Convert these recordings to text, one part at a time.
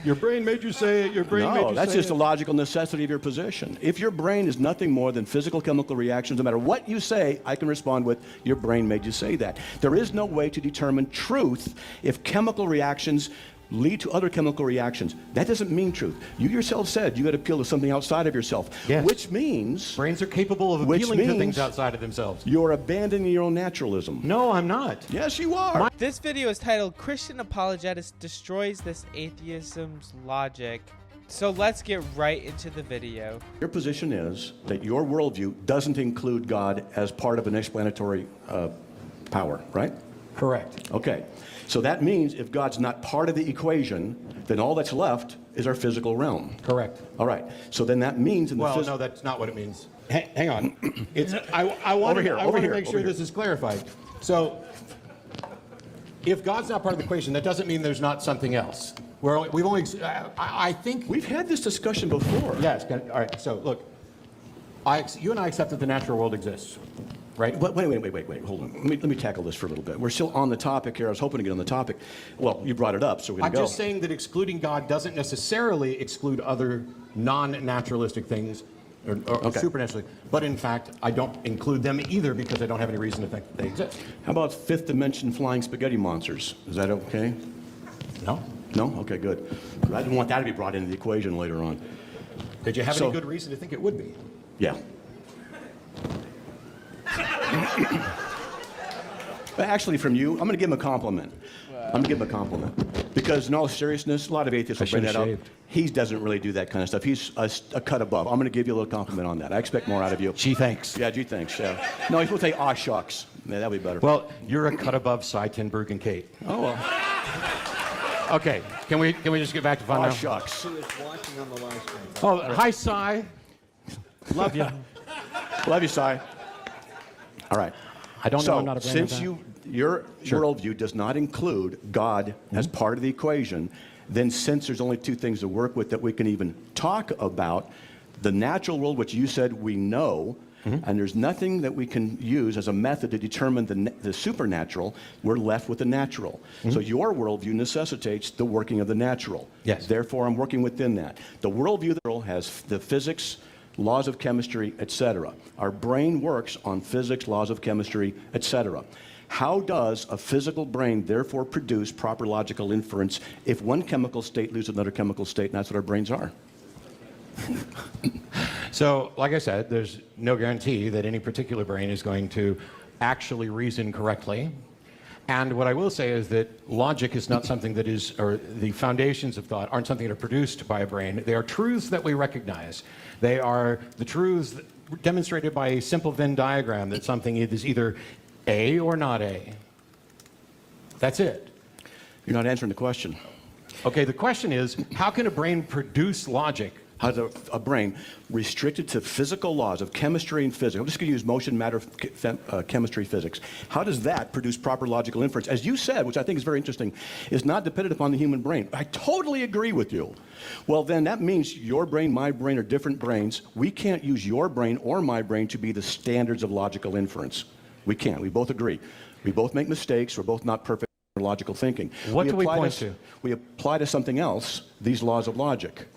Your brain made you say it. Your brain made you say it. No, that's just a logical necessity of your position. If your brain is nothing more than physical chemical reactions, no matter what you say, I can respond with, your brain made you say that. There is no way to determine truth if chemical reactions lead to other chemical reactions. That doesn't mean truth. You yourself said you got to appeal to something outside of yourself, yes. Which means... Brains are capable of appealing to things outside of themselves. You're abandoning your own naturalism. No, I'm not. Yes, you are. This video is titled Christian Apologetics Destroys This Atheism's Logic. So let's get right into the video. Your position is that your worldview doesn't include God as part of an explanatory power, right? Correct. Okay. So that means if God's not part of the equation, then all that's left is our physical realm. Correct. All right. So then that means in the well, no, that's not what it means. Hang on. It's I want to make sure this is clarified. So if God's not part of the equation, that doesn't mean there's not something else. I think we've had this discussion before. Yes. All right. So look, you and I accept that the natural world exists. Right? Wait, hold on. Let me tackle this for a little bit. We're still on the topic here. I was hoping to get on the topic. Well, you brought it up, so we're going to go. I'm just saying that excluding God doesn't necessarily exclude other non-naturalistic things, or okay. Supernaturally. But in fact, I don't include them either because I don't have any reason to think they exist. How about fifth dimension flying spaghetti monsters? Is that okay? No. No? Okay, good. I didn't want that to be brought into the equation later on. Did you have any good reason to think it would be? Yeah. But actually, from you, I'm going to give him a compliment. I'm going to give him a compliment. Because in all seriousness, a lot of atheists will bring that up. He doesn't really do that kind of stuff. He's a cut above. I'm going to give you a little compliment on that. I expect more out of you. Gee, thanks. Yeah, gee, thanks. Yeah. No, he's going to say, aw, shucks. Yeah, that'll be better. Well, you're a cut above Cy Tenberg and Kate. Oh, well. Okay, can we just get back to fun now? Aw, shucks. She was watching on the live stream. Oh, hi, Cy. Love you. Love you, Cy. All right. I don't know. I'm not a since your worldview does not include God as part of the equation, then since there's only two things to work with that we can even talk about, the natural world, which you said we know, and there's nothing that we can use as a method to determine the supernatural, we're left with the natural. So your worldview necessitates the working of the natural. Yes. Therefore, I'm working within that. The worldview of the world has the physics, laws of chemistry, etc. Our brain works on physics, laws of chemistry, etc. How does a physical brain therefore produce proper logical inference if one chemical state leaves another chemical state, and that's what our brains are? So, like I said, there's no guarantee that any particular brain is going to actually reason correctly. And what I will say is that logic is not something that is, or the foundations of thought aren't something that are produced by a brain. They are truths that we recognize. They are the truths demonstrated by a simple Venn diagram that something is either A or not A. That's it. You're not answering the question. Okay, the question is, how can a brain produce logic? How does a brain restricted to physical laws of chemistry and physics? I'm just going to use motion, matter, chemistry, physics. How does that produce proper logical inference? As you said, which I think is very interesting, is not dependent upon the human brain. I totally agree with you. Well, then that means your brain, my brain are different brains. We can't use your brain or my brain to be the standards of logical inference. We can't. We both agree. We both make mistakes. We're both not perfect in logical thinking. What do we point to? We apply to something else these laws of logic.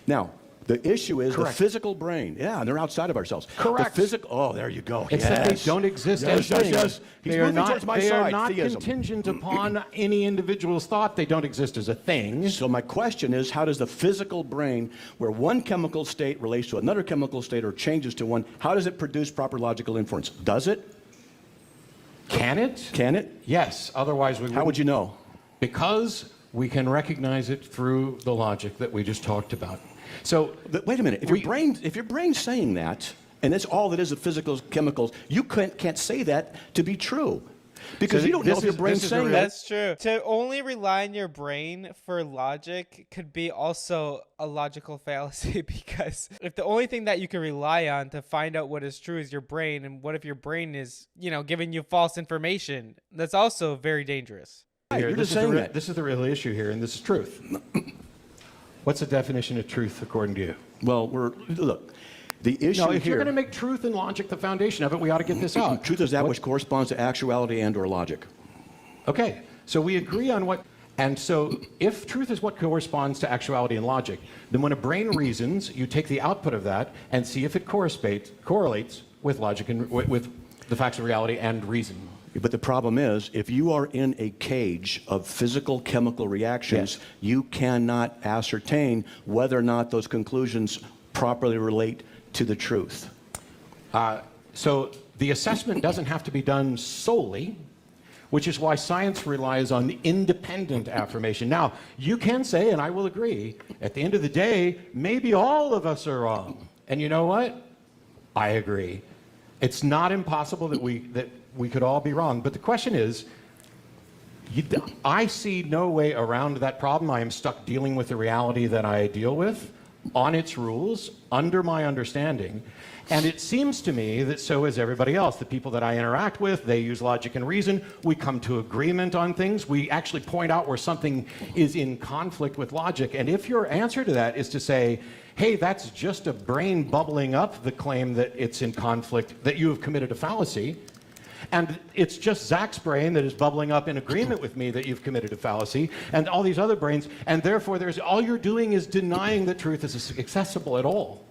Now, the issue is the physical brain. Yeah, they're outside of ourselves. Correct. The physical. Oh, there you go. It's that they don't exist as things. Yes. They are not contingent upon any individual's thought. They don't exist as a thing. So my question is, how does the physical brain, where one chemical state relates to another chemical state or changes to one, how does it produce proper logical inference? Does it? Can it? Can it? Yes. Otherwise, we wouldn't. How would you know? Because we can recognize it through the logic that we just talked about. So, wait a minute. If your brain's saying that, and that's all it is of physical chemicals, you can't say that to be true. Because you don't know if your brain's saying that. That's true. To only rely on your brain for logic could be also a logical fallacy, because if the only thing that you can rely on to find out what is true is your brain, and what if your brain is, giving you false information? That's also very dangerous. You're just saying that. This is the real issue here, and this is truth. What's the definition of truth according to you? Well, look, the issue if you're going to make truth and logic the foundation of it, we ought to get this out. Truth is that which corresponds to actuality and or logic. Okay, so we agree on what And so if truth is what corresponds to actuality and logic, then when a brain reasons, you take the output of that and see if it correlates with logic and with the facts of reality and reason. But the problem is, if you are in a cage of physical chemical reactions, Yes. you cannot ascertain whether or not those conclusions properly relate to the truth. So the assessment doesn't have to be done solely, which is why science relies on independent affirmation. Now, you can say, and I will agree, at the end of the day, maybe all of us are wrong. And you know what? I agree. It's not impossible that we could all be wrong. But the question is, I see no way around that problem. I am stuck dealing with the reality that I deal with on its rules, under my understanding. And it seems to me that so is everybody else. The people that I interact with, they use logic and reason. We come to agreement on things. We actually point out where something is in conflict with logic. And if your answer to that is to say, hey, that's just a brain bubbling up the claim that it's in conflict, that you have committed a fallacy, and it's just Zach's brain that is bubbling up in agreement with me that you've committed a fallacy, and all these other brains, and therefore all you're doing is denying that truth is accessible at all.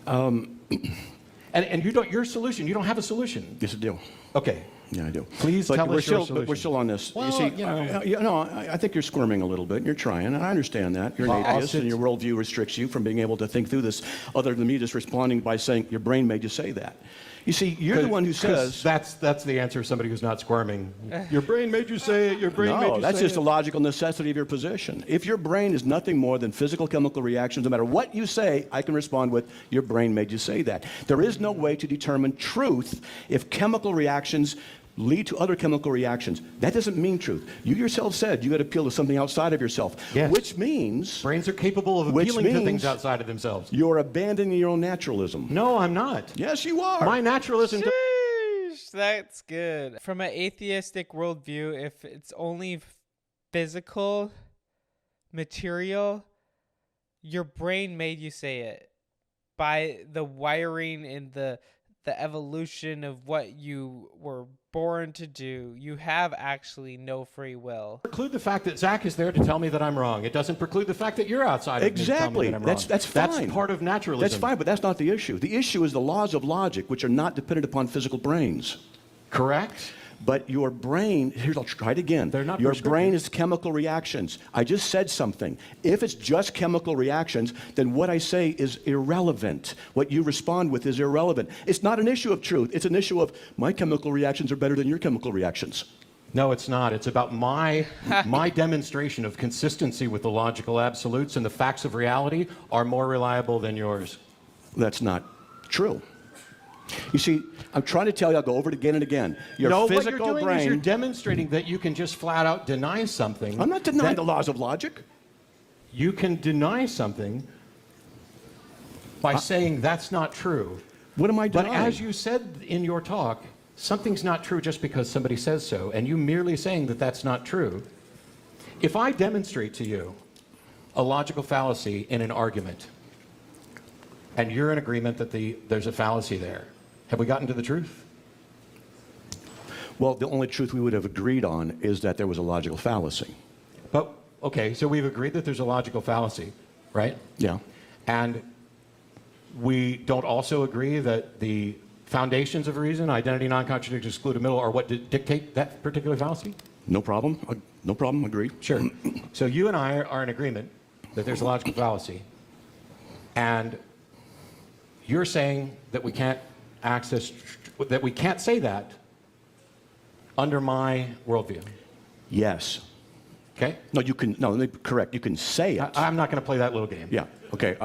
And you don't, your solution, you don't have a solution. Yes, I do. Okay. Yeah, I do. Please tell us your solution. But we're still on this. Well, you see, you know. I think you're squirming a little bit. You're trying, and I understand that. You're an atheist, and your worldview restricts you from being able to think through this, other than me just responding by saying, your brain made you say that. You see, you're the one who says... That's the answer of somebody who's not squirming. Your brain made you say it, your brain made you say it. No, that's just a logical necessity of your position. If your brain is nothing more than physical chemical reactions, no matter what you say, I can respond with, your brain made you say that. There is no way to determine truth if chemical reactions lead to other chemical reactions. That doesn't mean truth. You yourself said you got to appeal to something outside of yourself, yes. Which means... Brains are capable of appealing to things outside of themselves. You're abandoning your own naturalism. No, I'm not. Yes, you are. My naturalism... Sheesh, that's good. From an atheistic worldview, if it's only physical, material, your brain made you say it by the wiring and the evolution of what you were born to do. You have actually no free will. Preclude the fact that Zach is there to tell me that I'm wrong. It doesn't preclude the fact that you're outside of me to tell me that I'm wrong. That's fine. That's part of naturalism. That's fine, but that's not the issue. The issue is the laws of logic, which are not dependent upon physical brains. Correct. But your brain, I'll try it again. They're not your prescriptive. brain is chemical reactions. I just said something. If it's just chemical reactions, then what I say is irrelevant. What you respond with is irrelevant. It's not an issue of truth. It's an issue of my chemical reactions are better than your chemical reactions. No, it's not. It's about my demonstration of consistency with the logical absolutes, and the facts of reality are more reliable than yours. That's not true. You see, I'm trying to tell you, I'll go over it again and again. Your physical what you're doing brain... is you're demonstrating that you can just flat out deny something. I'm not denying the laws of logic. You can deny something by saying that's not true. What am I denying? But as you said in your talk, something's not true just because somebody says so, and you merely saying that that's not true. If I demonstrate to you a logical fallacy in an argument, and you're in agreement that there's a fallacy there, have we gotten to the truth? Well, the only truth we would have agreed on is that there was a logical fallacy. But, okay, so we've agreed that there's a logical fallacy, right? Yeah. And we don't also agree that the foundations of reason, identity, non-contradiction, excluded middle, are what dictate that particular fallacy? No problem. No problem. Agreed. Sure. So you and I are in agreement that there's a logical fallacy. And you're saying that we can't that we can't say that under my worldview. Yes. Okay? No, you can, no, let me correct. You can say it. I'm not going to play that little game. Yeah, okay.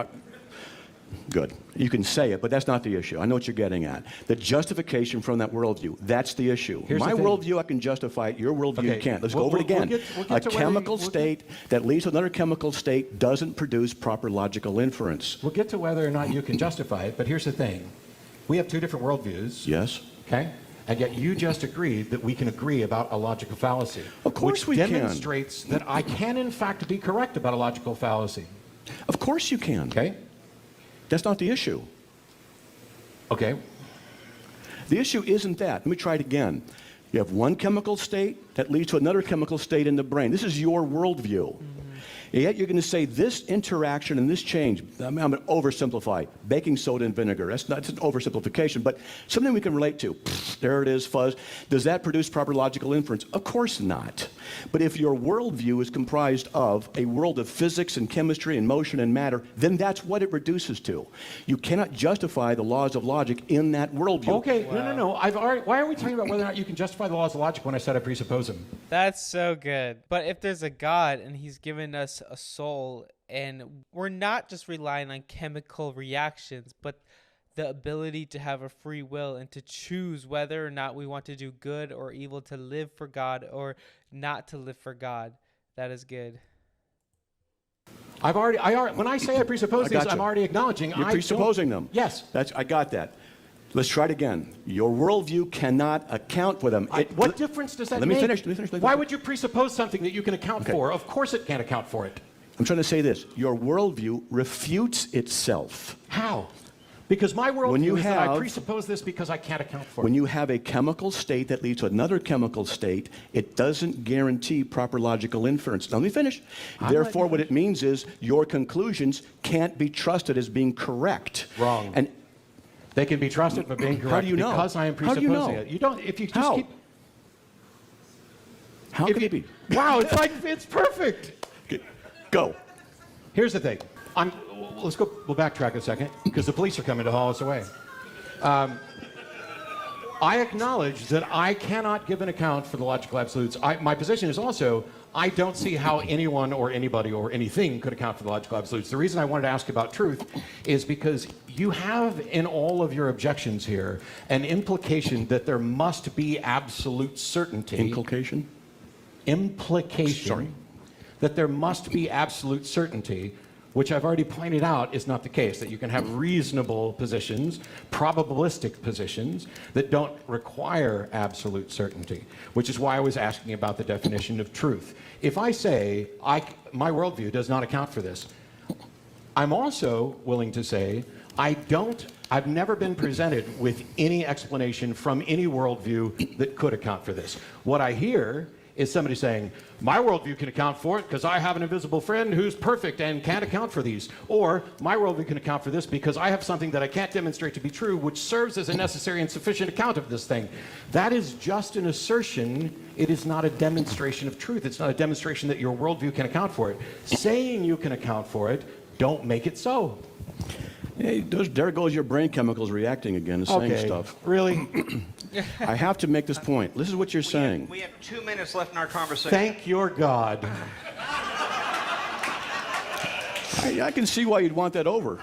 Good. You can say it, but that's not the issue. I know what you're getting at. The justification from that worldview, that's the issue. Here's My the thing. worldview, I can justify it. Your worldview, you can't. Let's go over it again. We'll get A to whether chemical state that leads to another chemical state doesn't produce proper logical inference. We'll get to whether or not you can justify it, but here's the thing. We have two different worldviews. Yes? Okay? And yet you just agreed that we can agree about a logical fallacy. Of course we can. Which demonstrates that I can, in fact, be correct about a logical fallacy. Of course you can. Okay? That's not the issue. Okay. The issue isn't that. Let me try it again. You have one chemical state that leads to another chemical state in the brain. This is your worldview. And yet you're going to say this interaction and this change, I'm going to oversimplify, baking soda and vinegar. That's not an oversimplification, but something we can relate to. There it is, fuzz. Does that produce proper logical inference? Of course not. But if your worldview is comprised of a world of physics and chemistry and motion and matter, then that's what it reduces to. You cannot justify the laws of logic in that worldview. Okay, no. Why are we talking about whether or not you can justify the laws of logic when I said I presuppose them? That's so good. But if there's a God and he's given us a soul, and we're not just relying on chemical reactions, but the ability to have a free will and to choose whether or not we want to do good or evil, to live for God or not to live for God, that is good. When I say I presuppose these, gotcha. I'm already acknowledging You're presupposing them. Yes. I got that. Let's try it again. Your worldview cannot account for them. What difference does that Let make? me finish. Why would you presuppose something that you can account for? Of course it can't account for it. I'm trying to say this. Your worldview refutes itself. How? Because my worldview is that I presuppose this because I can't account for it. When you have a chemical state that leads to another chemical state, it doesn't guarantee proper logical inference. Now, let me finish. Therefore, what it means is your conclusions can't be trusted as being correct. Wrong. And they can be trusted for being correct how do you know? because I am How do you presupposing know? it. You don't, if you just How? keep... How if can you- it be? Wow, it's perfect. Okay, go. Here's the thing. We'll backtrack a second, because the police are coming to haul us away. I acknowledge that I cannot give an account for the logical absolutes. My position is also, I don't see how anyone or anybody or anything could account for the logical absolutes. The reason I wanted to ask about truth is because you have in all of your objections here an implication that there must be absolute certainty. Implication? Implication. Sorry. That there must be absolute certainty, which I've already pointed out is not the case, that you can have reasonable positions, probabilistic positions, that don't require absolute certainty, which is why I was asking about the definition of truth. If I say, my worldview does not account for this, I'm also willing to say, I've never been presented with any explanation from any worldview that could account for this. What I hear is somebody saying, my worldview can account for it because I have an invisible friend who's perfect and can't account for these. Or, my worldview can account for this because I have something that I can't demonstrate to be true, which serves as a necessary and sufficient account of this thing. That is just an assertion. It is not a demonstration of truth. It's not a demonstration that your worldview can account for it. Saying you can account for it, don't make it so. Hey, there goes your brain chemicals reacting again and saying stuff. Really? I have to make this point. This is what you're saying. We have 2 minutes left in our conversation. Thank your God. I can see why you'd want that over.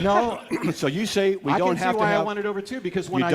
No. So you say we I don't can have see to why have... I want it over too, because when Let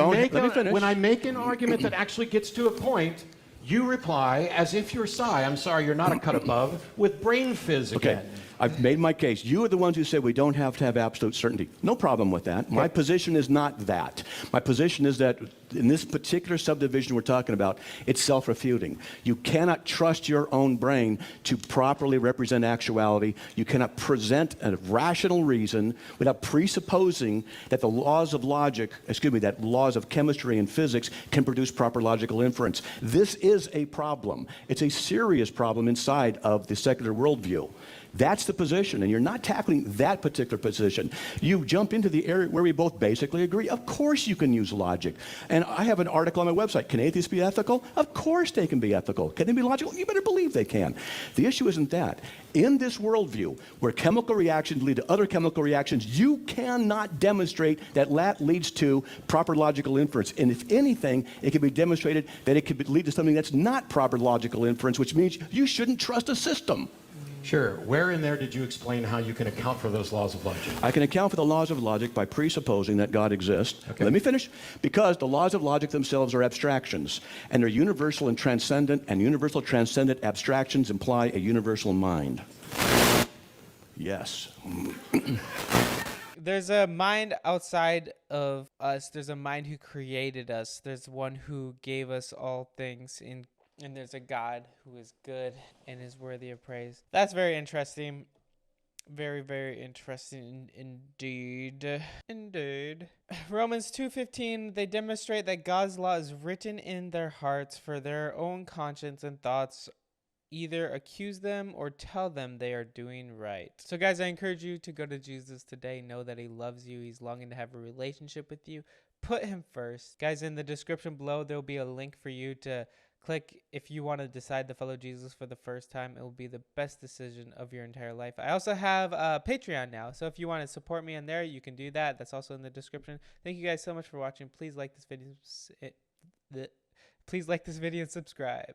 I make an argument that actually gets to a point, you reply as if you're I'm sorry, you're not a cut above, with brain fizz again. Okay, I've made my case. You are the ones who say we don't have to have absolute certainty. No problem with that. My position is not that. My position is that in this particular subdivision we're talking about, it's self-refuting. You cannot trust your own brain to properly represent actuality. You cannot present a rational reason without presupposing that the laws of logic, that laws of chemistry and physics can produce proper logical inference. This is a problem. It's a serious problem inside of the secular worldview. That's the position, and you're not tackling that particular position. You jump into the area where we both basically agree. Of course you can use logic. And I have an article on my website. Can atheists be ethical? Of course they can be ethical. Can they be logical? You better believe they can. The issue isn't that. In this worldview, where chemical reactions lead to other chemical reactions, you cannot demonstrate that leads to proper logical inference. And if anything, it can be demonstrated that it could lead to something that's not proper logical inference, which means you shouldn't trust a system. Sure. Where in there did you explain how you can account for those laws of logic? I can account for the laws of logic by presupposing that God exists. Okay. Let me finish. Because the laws of logic themselves are abstractions, and they're universal and universal transcendent abstractions imply a universal mind. Yes. There's a mind outside of us. There's a mind who created us. There's one who gave us all things and there's a God who is good and is worthy of praise. That's very interesting. Very, very interesting indeed. Indeed. Romans 2:15, they demonstrate that God's law is written in their hearts for their own conscience and thoughts either accuse them or tell them they are doing right. So guys, I encourage you to go to Jesus today. Know that he loves you. He's longing to have a relationship with you. Put him first. Guys, in the description below, there'll be a link for you to click if you want to decide to follow Jesus for the first time. It will be the best decision of your entire life. I also have a Patreon now, so if you want to support me on there, you can do that. That's also in the description. Thank you guys so much for watching. Please like this video. Please like this video and subscribe.